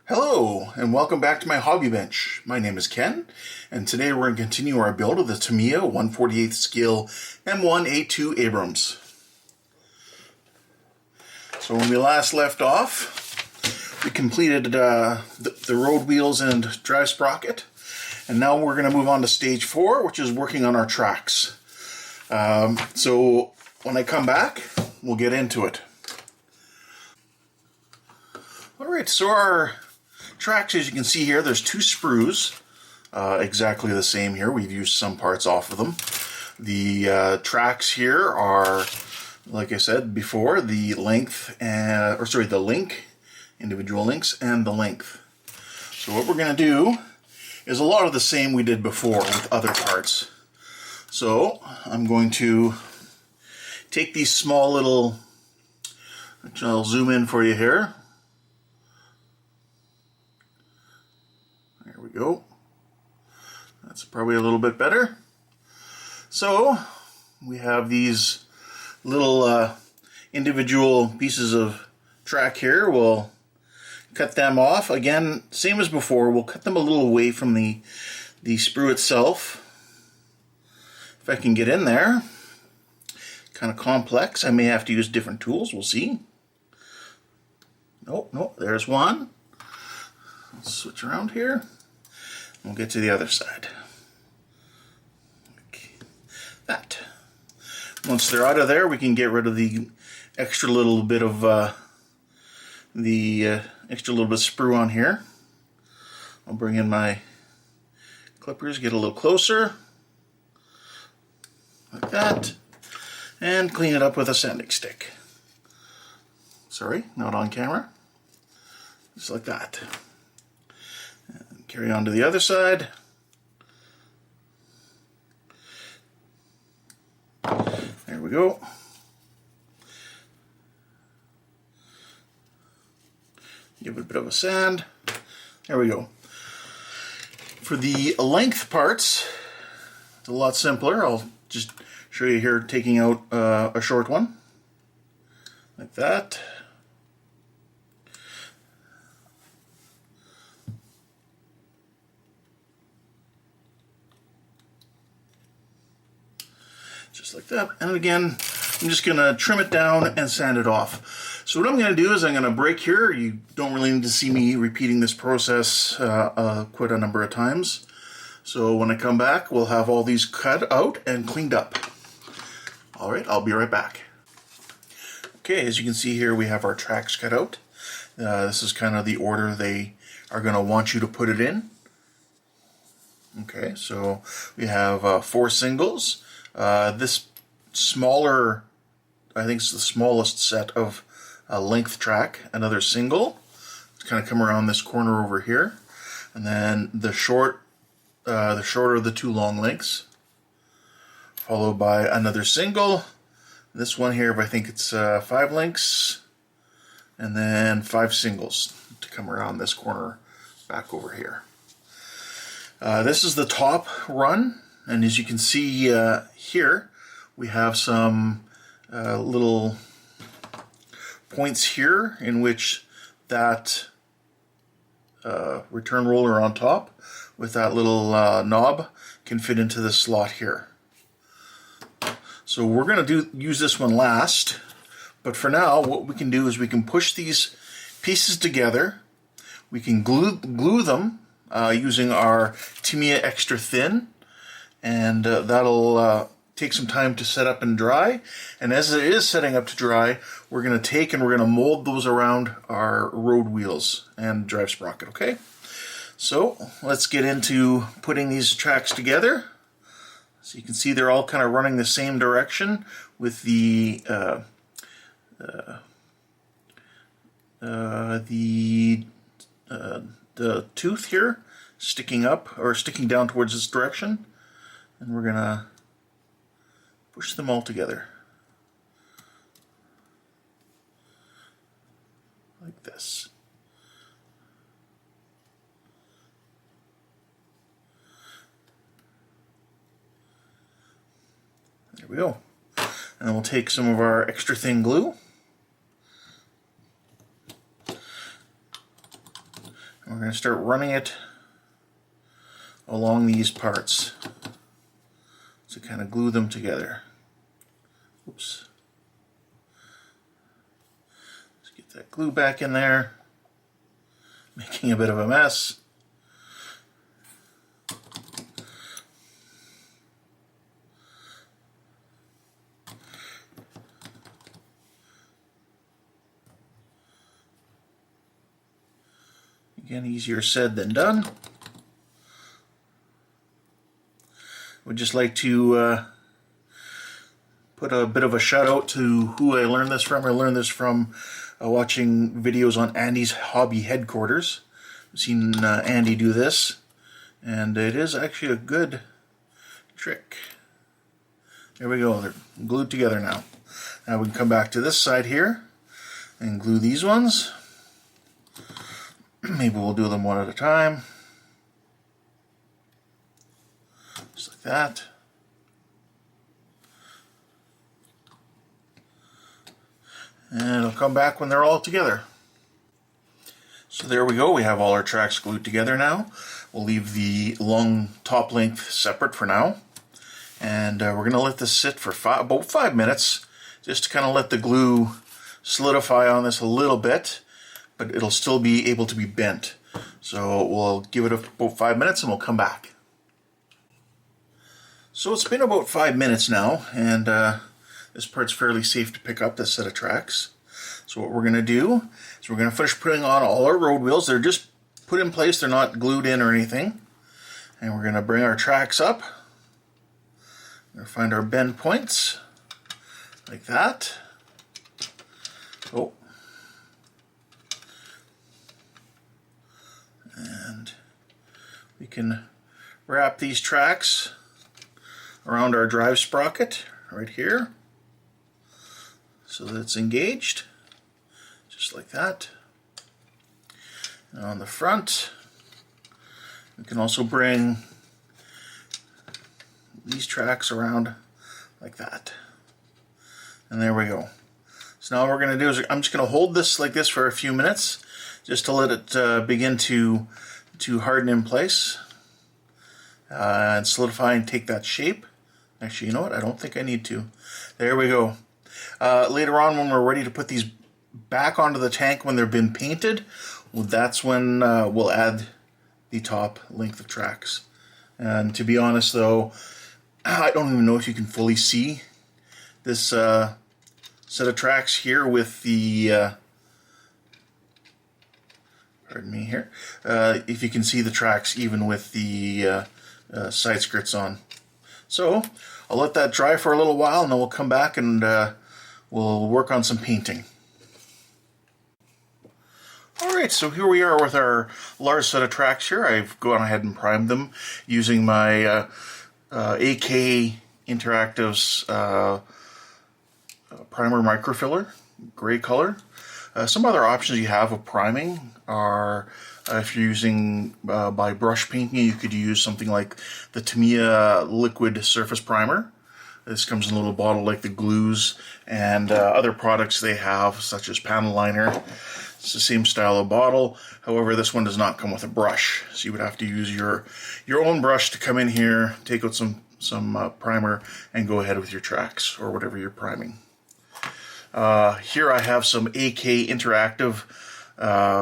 Hello, and welcome back to my hobby bench. My name is Ken, and today we're going to continue our build of the Tamiya 1/48 scale M1A2 Abrams. So when we last left off, we completed the road wheels and drive sprocket, and now we're going to move on to stage 4, which is working on our tracks. So when I come back, we'll get into it. Alright, so our tracks, as you can see here, there's 2 sprues, exactly the same here. We've used some parts off of them. The tracks here are, like I said before, the length, the link, individual links, and the length. So what we're going to do is a lot of the same we did before with other parts. So I'm going to take these small little, which I'll zoom in for you here. There we go. That's probably a little bit better. So we have these little individual pieces of track here. We'll cut them off. Again, same as before, we'll cut them a little away from the sprue itself. If I can get in there. Kind of complex. I may have to use different tools. We'll see. Nope, there's one. Let's switch around here. We'll get to the other side. Okay. That. Once they're out of there, we can get rid of the extra little bit of sprue on here. I'll bring in my clippers, get a little closer, like that, and clean it up with a sanding stick. Sorry, not on camera. Just like that. Carry on to the other side. There we go. Give it a bit of a sand. There we go. For the length parts, it's a lot simpler. I'll just show you here taking out a short one. Like that. Just like that. And again, I'm just going to trim it down and sand it off. So what I'm going to do is I'm going to break here. You don't really need to see me repeating this process quite a number of times. So when I come back, we'll have all these cut out and cleaned up. Alright, I'll be right back. Okay, as you can see here, we have our tracks cut out. This is kind of the order they are going to want you to put it in. Okay, so we have 4 singles. This smaller, I think it's the smallest set of length track, another single. It's kind of come around this corner over here. And then the shorter of the 2 long lengths, followed by another single. This one here, I think it's 5 lengths, and then 5 singles to come around this corner back over here. This is the top run. And as you can see here, we have some little points here in which that return roller on top with that little knob can fit into this slot here. So we're going to use this one last, but for now what we can do is we can push these pieces together. We can glue them using our Tamiya Extra Thin. And that'll take some time to set up and dry. And as it is setting up to dry, we're going to take and we're going to mold those around our road wheels and drive sprocket, okay? So let's get into putting these tracks together. So you can see they're all kind of running the same direction with the tooth here sticking up or sticking down towards this direction. And we're going to push them all together. Like this. There we go. And then we'll take some of our extra thin glue And we're going to start running it along these parts to kind of glue them together. Oops. Let's get that glue back in there, making a bit of a mess. Again, easier said than done. Would just like to put a bit of a shout out to who I learned this from. I learned this from watching videos on Andy's Hobby Headquarters. I've seen Andy do this, and it is actually a good trick. There we go, they're glued together now. Now we can come back to this side here and glue these ones. Maybe we'll do them one at a time. Just like that. And it'll come back when they're all together. So there we go, we have all our tracks glued together now. We'll leave the long top length separate for now. And we're going to let this sit for about 5 minutes, just to kind of let the glue solidify on this a little bit, but it'll still be able to be bent. So we'll give it about 5 minutes and we'll come back. So it's been about 5 minutes now, and this part's fairly safe to pick up, this set of tracks. So what we're going to do is we're going to finish putting on all our road wheels. They're just put in place, they're not glued in or anything. And we're going to bring our tracks up. We're going to find our bend points, like that. Oh. And we can wrap these tracks around our drive sprocket right here so that it's engaged, just like that. And on the front, we can also bring these tracks around like that. And there we go. So now what we're going to do is I'm just going to hold this like this for a few minutes just to let it begin to harden in place and solidify and take that shape. Actually, you know what? I don't think I need to. There we go. Later on, when we're ready to put these back onto the tank when they've been painted, well, that's when we'll add the top length of tracks. And to be honest, though, I don't even know if you can fully see this set of tracks here with the pardon me here, if you can see the tracks even with the side skirts on. So I'll let that dry for a little while, and then we'll come back and we'll work on some painting. Alright, so here we are with our large set of tracks here. I've gone ahead and primed them using my AK Interactives primer microfiller, gray color. Some other options you have of priming are, if you're using by brush painting, you could use something like the Tamiya liquid surface primer. This comes in a little bottle like the glues and other products they have, such as panel liner. It's the same style of bottle. However, this one does not come with a brush, so you would have to use your own brush to come in here, take out some primer, and go ahead with your tracks or whatever you're priming. Here I have some AK Interactive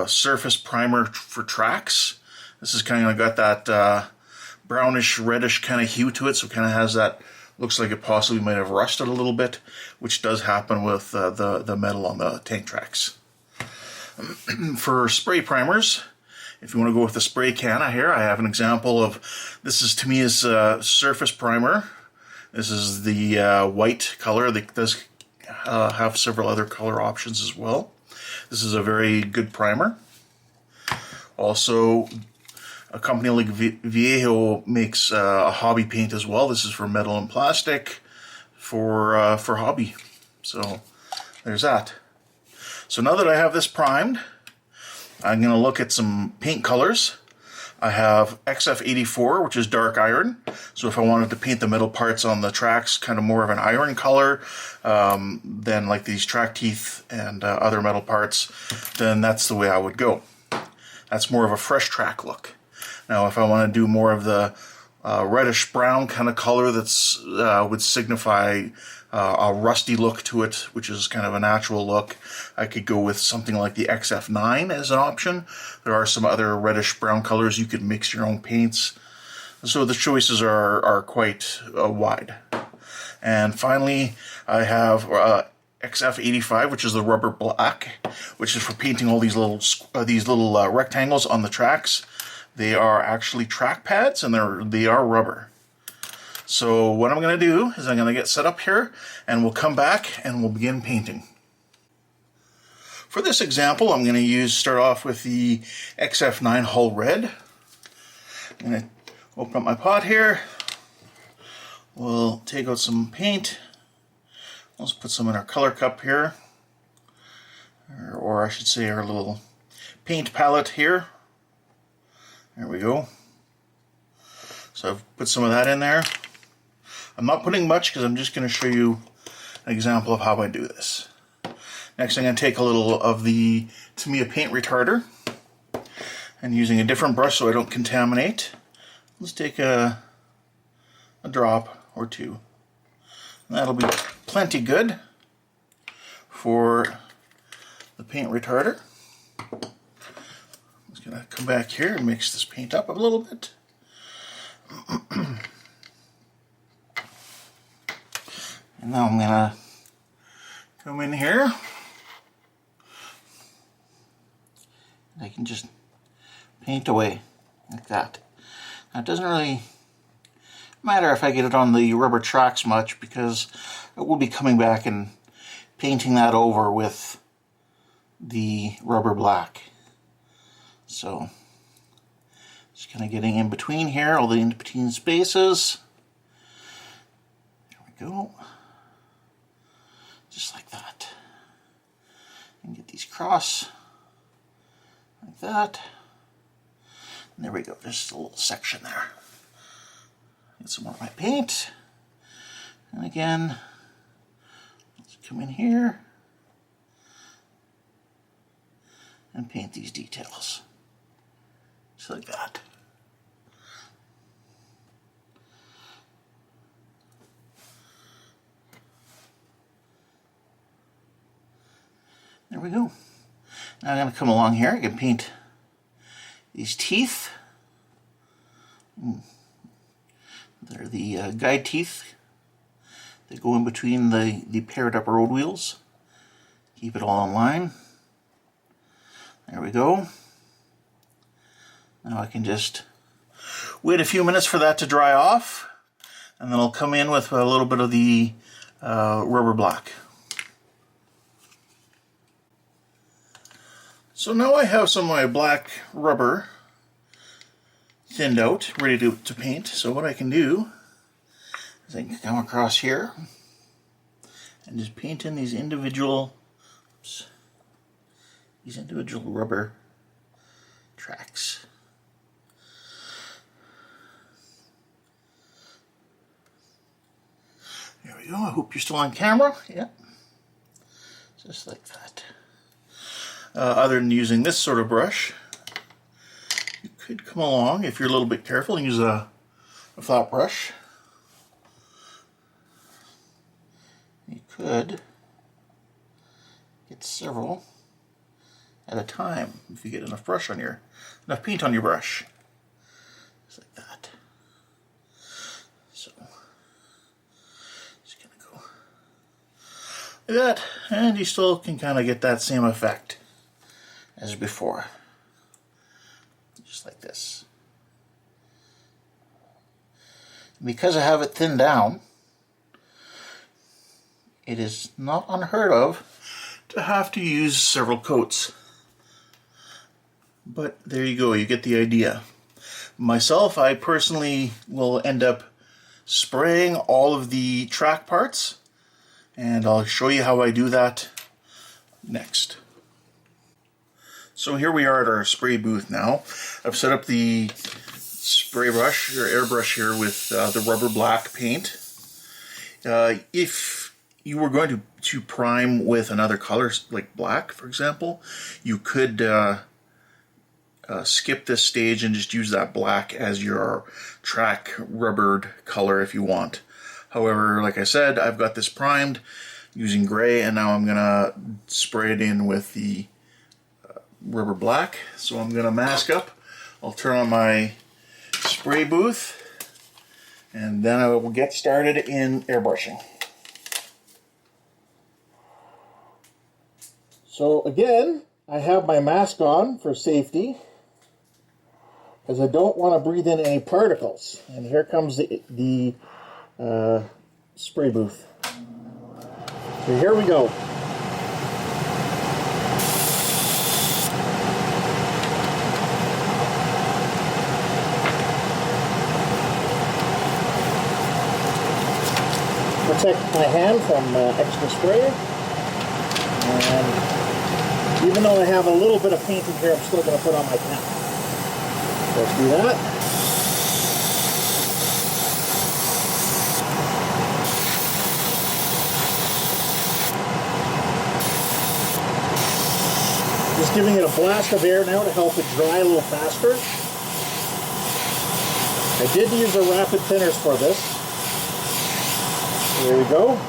surface primer for tracks. This is kind of got that brownish reddish kind of hue to it, so it kind of has that, looks like it possibly might have rusted a little bit, which does happen with the metal on the tank tracks. For spray primers, if you want to go with the spray can here, I have an example of, this is Tamiya's surface primer. This is the white color. That does have several other color options as well. This is a very good primer. Also, a company like Viejo makes a hobby paint as well. This is for metal and plastic for hobby. So there's that. So now that I have this primed, I'm going to look at some paint colors. I have XF84, which is dark iron. So if I wanted to paint the middle parts on the tracks kind of more of an iron color than like these track teeth and other metal parts, then that's the way I would go. That's more of a fresh track look. Now if I want to do more of the reddish brown kind of color that's would signify a rusty look to it, which is kind of a natural look, I could go with something like the XF9 as an option. There are some other reddish brown colors. You could mix your own paints. So the choices are quite wide. And finally, I have XF85, which is the rubber black, which is for painting all these little rectangles on the tracks. They are actually track pads, and they are rubber. So what I'm going to do is I'm going to get set up here, and we'll come back and we'll begin painting. For this example, I'm going to start off with the XF9 Hull Red. I'm going to open up my pot here. We'll take out some paint. Let's put some in our color cup here, or I should say our little paint palette here. There we go. So I've put some of that in there. I'm not putting much because I'm just going to show you an example of how I do this. Next I'm going to take a little of the Tamiya paint retarder, and using a different brush so I don't contaminate, let's take a drop or two. And that'll be plenty good for the paint retarder. I'm just going to come back here and mix this paint up a little bit. And now I'm going to come in here. I can just paint away like that. Now it doesn't really matter if I get it on the rubber tracks much, because I will be coming back and painting that over with the rubber black. So just kind of getting in between here, all the in between spaces. There we go. Just like that. And get these cross like that. And there we go, just a little section there. Get some more of my paint. And again, let's come in here and paint these details. Just like that. There we go. Now I'm going to come along here. I can paint these teeth. They're the guide teeth that go in between the paired up road wheels. Keep it all in line. There we go. Now I can just wait a few minutes for that to dry off, and then I'll come in with a little bit of the rubber black. So now I have some of my black rubber thinned out, ready to paint. So what I can do is I can come across here and just paint in these individual rubber tracks. There we go. I hope you're still on camera. Yep. Just like that. Other than using this sort of brush, you could come along, if you're a little bit careful, and use a flat brush. You could get several at a time if you get enough paint on your brush. Just like that. So just gonna go like that, and you still can kind of get that same effect as before. Just like this. Because I have it thinned down, it is not unheard of to have to use several coats. But there you go, you get the idea. Myself, I personally will end up spraying all of the track parts, and I'll show you how I do that next. So here we are at our spray booth now. I've set up the spray brush, or airbrush here, with the rubber black paint. If you were going to prime with another color, like black, for example, you could skip this stage and just use that black as your track rubbered color if you want. However, like I said, I've got this primed using gray, and now I'm gonna spray it in with the rubber black. So I'm gonna mask up. I'll turn on my spray booth, and then I will get started in airbrushing. So again, I have my mask on for safety, because I don't want to breathe in any particles. And here comes the spray booth. So here we go. Protect my hand from extra spray. And even though I have a little bit of paint in here, I'm still going to put on my cap. Let's do that. Just giving it a blast of air now to help it dry a little faster. I did use the rapid thinners for this. There we go.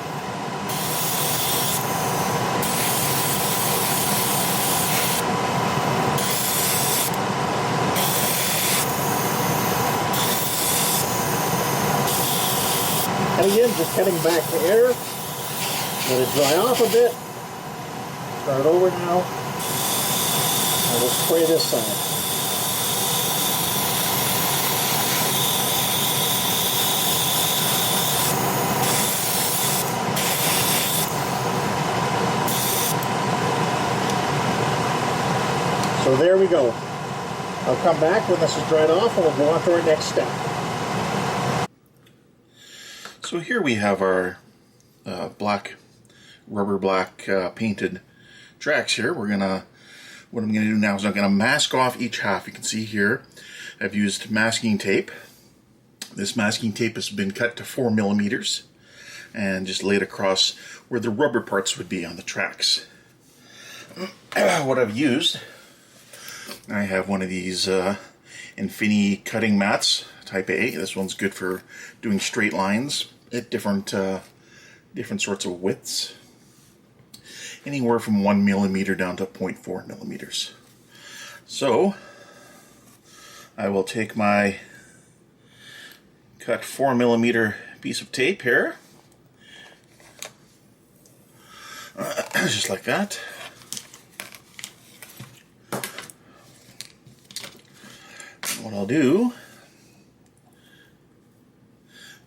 And again, just cutting back the air. Let it dry off a bit. Start over now. And we'll spray this side. So there we go. I'll come back when this is dried off and we'll go on to our next step. So here we have our rubber black painted tracks here. What I'm gonna do now is I'm gonna mask off each half. You can see here, I've used masking tape. This masking tape has been cut to 4 millimeters and just laid across where the rubber parts would be on the tracks. What I've used, I have one of these Infinity cutting mats, type A. This one's good for doing straight lines at different sorts of widths. Anywhere from 1 millimeter down to 0.4 millimeters. So, I will take my cut 4 millimeter piece of tape here. Just like that. What I'll do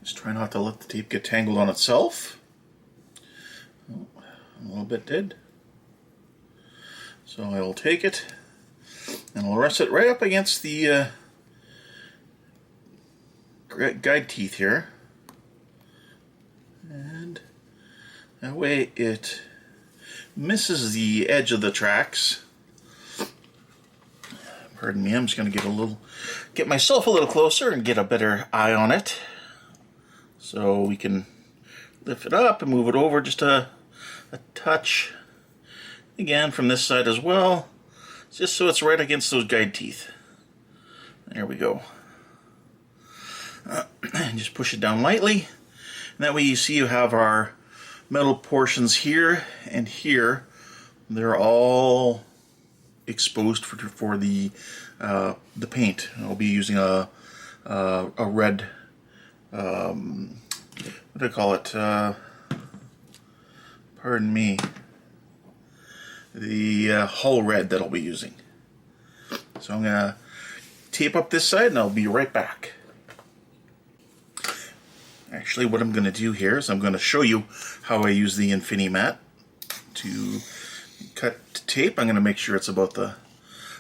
is try not to let the tape get tangled on itself. Oh, a little bit did. So I will take it and I'll rest it right up against the guide teeth here. And that way it misses the edge of the tracks. Pardon me, I'm just going to get myself a little closer and get a better eye on it. So we can lift it up and move it over just a touch. Again, from this side as well, just so it's right against those guide teeth. There we go. And just push it down lightly. And that way you see you have our metal portions here and here. They're all exposed for the paint. I'll be using a red, what do I call it? Pardon me. The hull red that I'll be using. So I'm gonna tape up this side and I'll be right back. Actually, what I'm gonna do here is I'm gonna show you how I use the Infinity mat to cut tape. I'm gonna make sure it's about the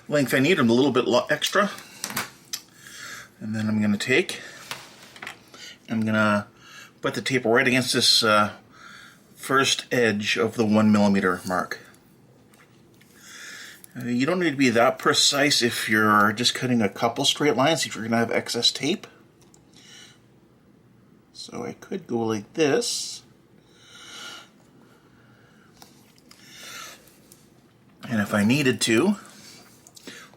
length I need and a little bit extra. And then I'm gonna put the tape right against this first edge of the 1 millimeter mark. You don't need to be that precise if you're just cutting a couple straight lines, if you're going to have excess tape. So I could go like this. And if I needed to,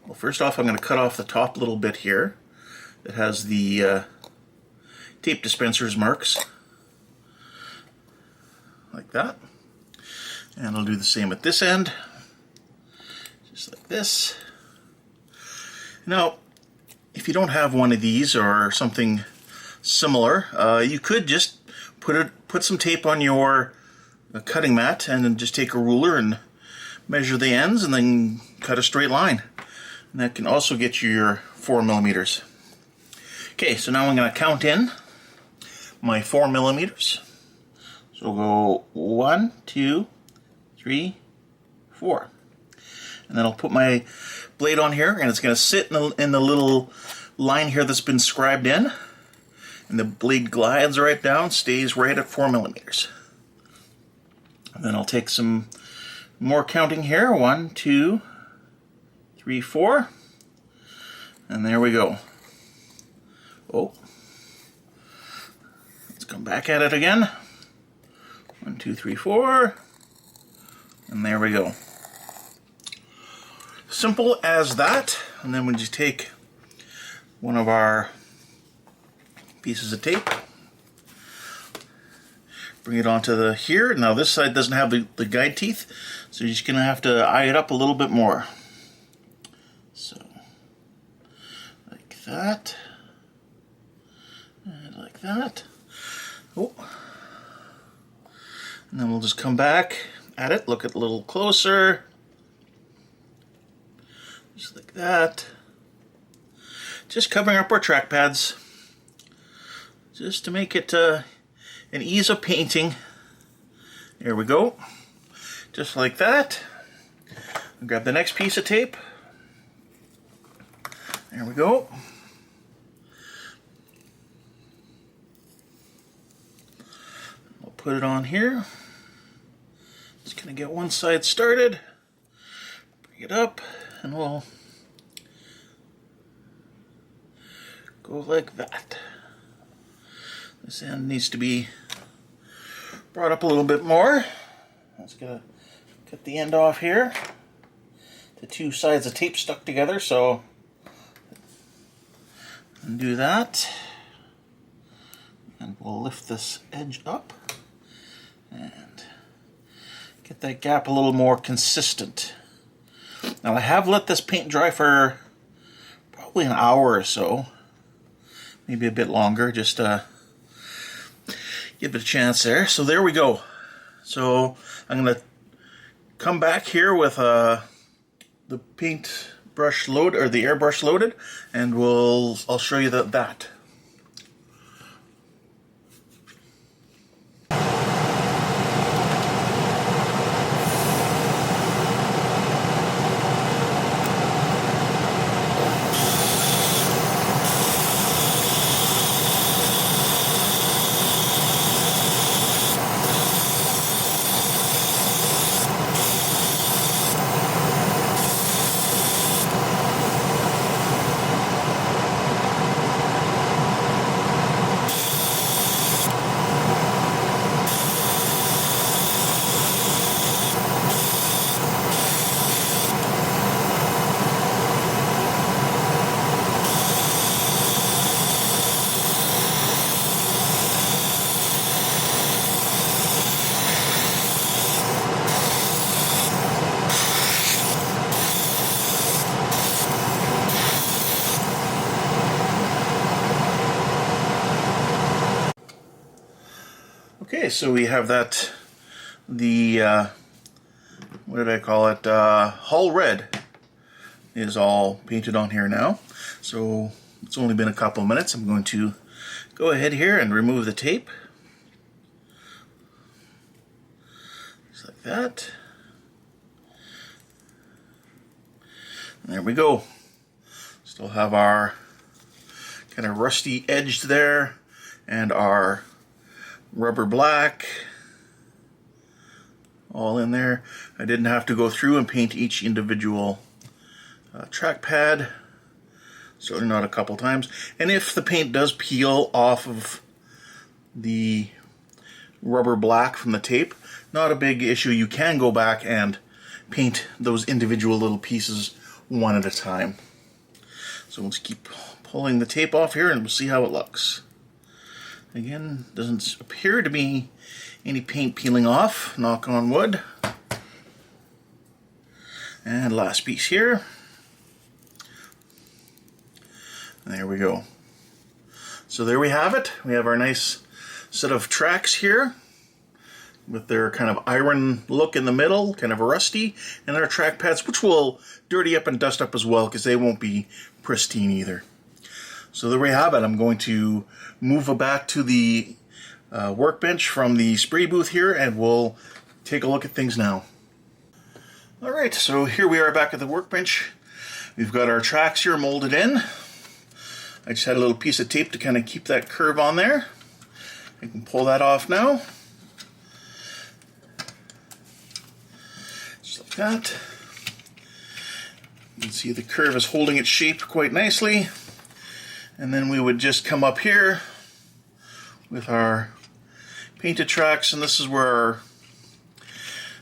Well, first off, I'm going to cut off the top little bit here that has the tape dispenser's marks, like that. And I'll do the same at this end, just like this. Now, if you don't have one of these or something similar, you could just put some tape on your cutting mat and then just take a ruler and measure the ends and then cut a straight line. And that can also get you your 4 millimeters. Okay, so now I'm going to count in my 4 millimeters. So we'll go 1, 2, 3, 4. And then I'll put my blade on here, and it's going to sit in the little line here that's been scribed in. And the blade glides right down, stays right at 4 millimeters. And then I'll take some more counting here. 1, 2, 3, 4. And there we go. Oh. Let's come back at it again. 1, 2, 3, 4. And there we go. Simple as that. And then we just take one of our pieces of tape, bring it onto here. Now this side doesn't have the guide teeth, so you're just going to have to eye it up a little bit more. So, like that, and like that. Oh. And then we'll just come back at it, look at it a little closer. Just like that. Just covering up our track pads, just to make it an ease of painting. There we go. Just like that. Grab the next piece of tape. There we go. We'll put it on here. Just gonna get one side started. Bring it up, and we'll go like that. This end needs to be brought up a little bit more. I'm just gonna cut the end off here. The two sides of tape stuck together, so undo that. And we'll lift this edge up and get that gap a little more consistent. Now I have let this paint dry for probably an hour or so, maybe a bit longer, just give it a chance there. So there we go. So I'm going to come back here with the paint brush load, or the airbrush loaded, and I'll show you that. Okay, so we have that, what did I call it, hull red is all painted on here now. So it's only been a couple of minutes. I'm going to go ahead here and remove the tape. Just like that. And there we go. Still have our kind of rusty edge there and our rubber black all in there. I didn't have to go through and paint each individual track pad, certainly not a couple times. And if the paint does peel off of the rubber black from the tape, not a big issue. You can go back and paint those individual little pieces one at a time. So we'll just keep pulling the tape off here and we'll see how it looks. Again, doesn't appear to be any paint peeling off, knock on wood. And last piece here. There we go. So there we have it. We have our nice set of tracks here with their kind of iron look in the middle, kind of rusty, and our track pads, which will dirty up and dust up as well because they won't be pristine either. So there we have it. I'm going to move back to the workbench from the spray booth here and we'll take a look at things now. Alright, so here we are back at the workbench. We've got our tracks here molded in. I just had a little piece of tape to kind of keep that curve on there. I can pull that off now. Just like that. You can see the curve is holding its shape quite nicely. And then we would just come up here with our painted tracks, and this is where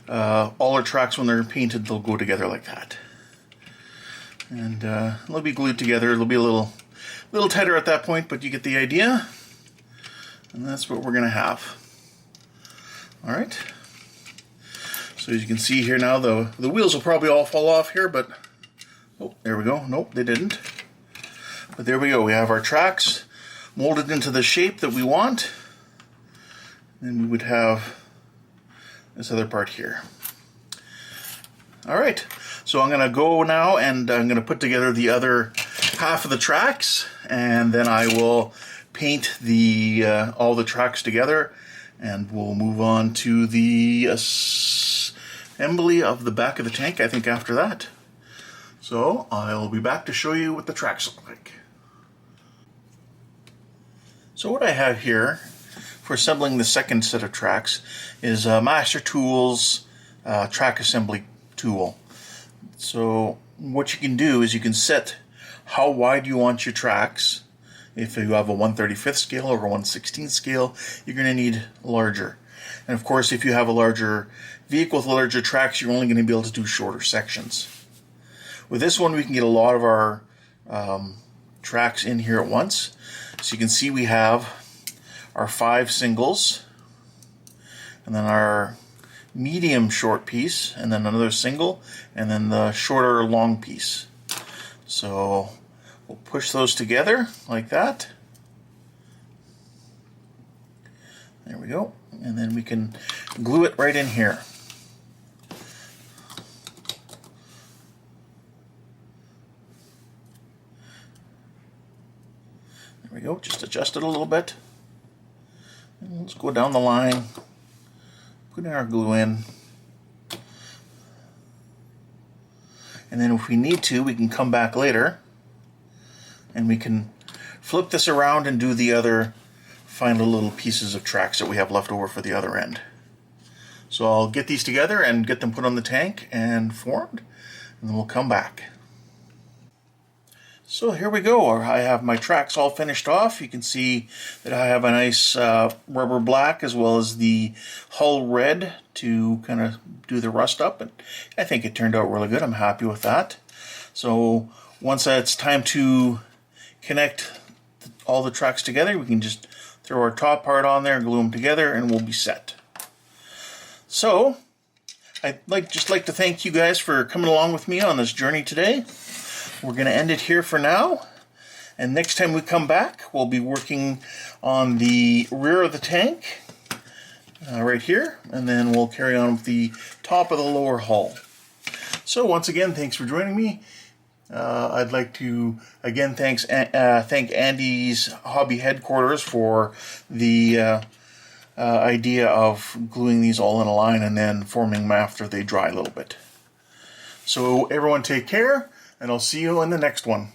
all our tracks, when they're painted, they'll go together like that. And they'll be glued together. It'll be a little tighter at that point, but you get the idea. And that's what we're going to have. Alright. So as you can see here now, the wheels will probably all fall off here, but oh, there we go. Nope, they didn't. But there we go. We have our tracks molded into the shape that we want. And we would have this other part here. Alright, so I'm going to go now and I'm going to put together the other half of the tracks, and then I will paint all the tracks together, and we'll move on to the assembly of the back of the tank, I think, after that. So I'll be back to show you what the tracks look like. So what I have here for assembling the second set of tracks is a Master Tools track assembly tool. So what you can do is you can set how wide you want your tracks. If you have a 1/35 scale or a 1/16 scale, you're going to need larger. And of course, if you have a larger vehicle with larger tracks, you're only going to be able to do shorter sections. With this one, we can get a lot of our tracks in here at once. So you can see we have our 5 singles, and then our medium short piece, and then another single, and then the shorter long piece. So we'll push those together like that. There we go. And then we can glue it right in here. There we go. Just adjust it a little bit. And let's go down the line. Put our glue in. And then if we need to, we can come back later and we can flip this around and do the other final little pieces of tracks that we have left over for the other end. So I'll get these together and get them put on the tank and formed, and then we'll come back. So here we go. I have my tracks all finished off. You can see that I have a nice rubber black as well as the hull red to kind of do the rust up. And I think it turned out really good. I'm happy with that. So once it's time to connect all the tracks together, we can just throw our top part on there, glue them together, and we'll be set. So I'd just like to thank you guys for coming along with me on this journey today. We're going to end it here for now, and next time we come back, we'll be working on the rear of the tank, right here, and then we'll carry on with the top of the lower hull. So once again, thanks for joining me. I'd like to again thank Andy's Hobby Headquarters for the idea of gluing these all in a line and then forming them after they dry a little bit. So everyone take care, and I'll see you in the next one.